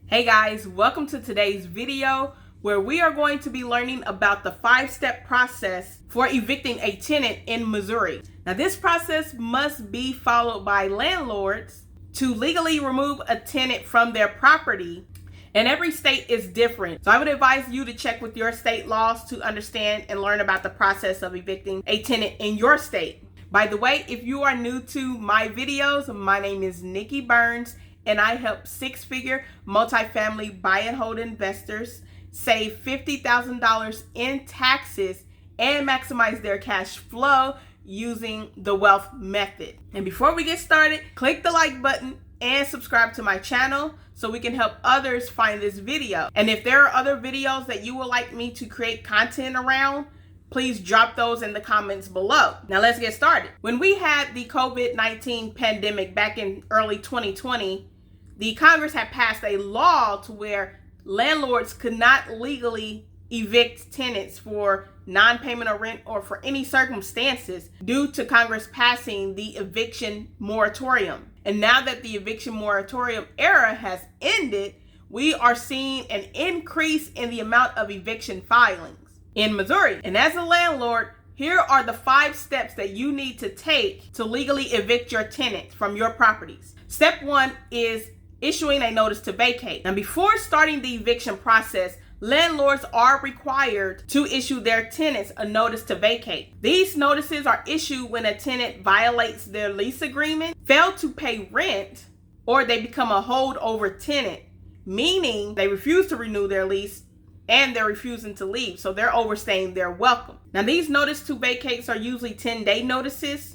Hey guys, welcome to today's video where we are going to be learning about the 5-step process for evicting a tenant in Missouri. Now this process must be followed by landlords to legally remove a tenant from their property, and every state is different. So I would advise you to check with your state laws to understand and learn about the process of evicting a tenant in your state. By the way, if you are new to my videos, my name is Nikki Burns, and I help six-figure multifamily buy and hold investors save $50,000 in taxes and maximize their cash flow using the wealth method. And before we get started, click the like button and subscribe to my channel so we can help others find this video. And if there are other videos that you would like me to create content around, please drop those in the comments below. Now let's get started. When we had the COVID-19 pandemic back in early 2020, the Congress had passed a law to where landlords could not legally evict tenants for non-payment of rent or for any circumstances due to Congress passing the eviction moratorium. And now that the eviction moratorium era has ended, we are seeing an increase in the amount of eviction filings in Missouri. And as a landlord, here are the 5 steps that you need to take to legally evict your tenants from your properties. Step 1 is issuing a notice to vacate. Now, before starting the eviction process, landlords are required to issue their tenants a notice to vacate. These notices are issued when a tenant violates their lease agreement, fail to pay rent, or they become a holdover tenant, meaning they refuse to renew their lease and they're refusing to leave, so they're overstaying their welcome. Now, these notice to vacates are usually 10-day notices.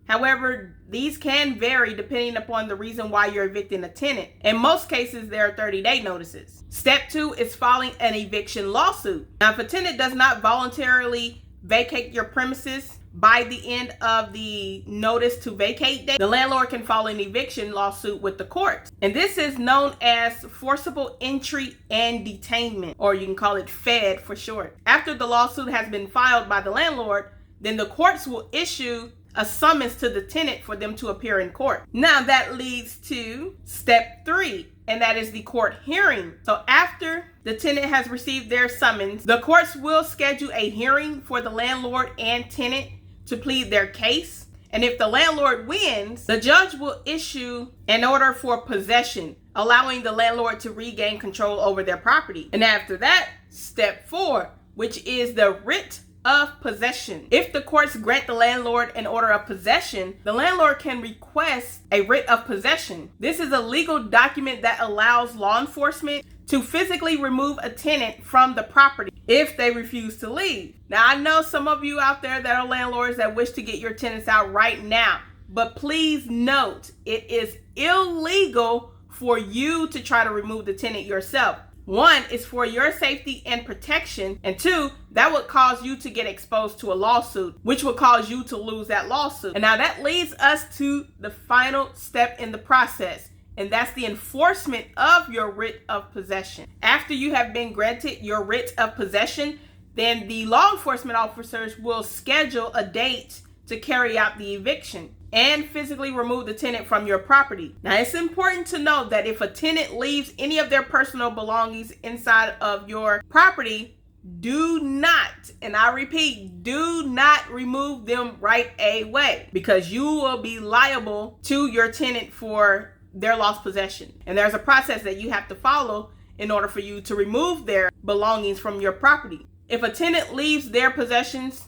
However, these can vary depending upon the reason why you're evicting a tenant. In most cases, there are 30-day notices. Step 2 is filing an eviction lawsuit. Now, if a tenant does not voluntarily vacate your premises by the end of the notice to vacate date, the landlord can file an eviction lawsuit with the court. And this is known as forcible entry and detainment, or you can call it FED for short. After the lawsuit has been filed by the landlord, then the courts will issue a summons to the tenant for them to appear in court. Now that leads to step 3, and that is the court hearing. So after the tenant has received their summons, the courts will schedule a hearing for the landlord and tenant to plead their case. And if the landlord wins, the judge will issue an order for possession, allowing the landlord to regain control over their property. And after that, step 4, which is the writ of possession. If the courts grant the landlord an order of possession, the landlord can request a writ of possession. This is a legal document that allows law enforcement to physically remove a tenant from the property if they refuse to leave. Now, I know some of you out there that are landlords that wish to get your tenants out right now, but please note, it is illegal for you to try to remove the tenant yourself. 1, is for your safety and protection, and 2, that would cause you to get exposed to a lawsuit, which would cause you to lose that lawsuit. And now that leads us to the final step in the process, and that's the enforcement of your writ of possession. After you have been granted your writ of possession, then the law enforcement officers will schedule a date to carry out the eviction and physically remove the tenant from your property. Now, it's important to note that if a tenant leaves any of their personal belongings inside of your property, do not, and I repeat, do not remove them right away, because you will be liable to your tenant for their lost possession. And there's a process that you have to follow in order for you to remove their belongings from your property. If a tenant leaves their possessions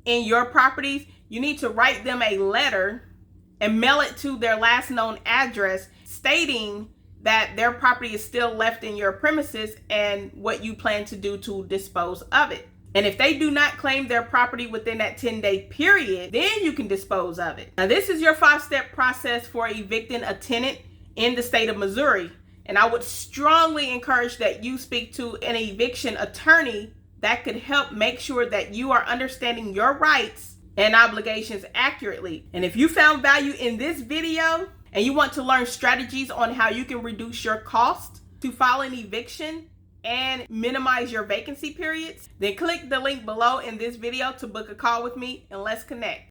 in your properties, you need to write them a letter and mail it to their last known address stating that their property is still left in your premises and what you plan to do to dispose of it. And if they do not claim their property within that 10-day period, then you can dispose of it. Now, this is your 5-step process for evicting a tenant in the state of Missouri. And I would strongly encourage that you speak to an eviction attorney that could help make sure that you are understanding your rights and obligations accurately. And if you found value in this video and you want to learn strategies on how you can reduce your cost to file an eviction and minimize your vacancy periods, then click the link below in this video to book a call with me and let's connect.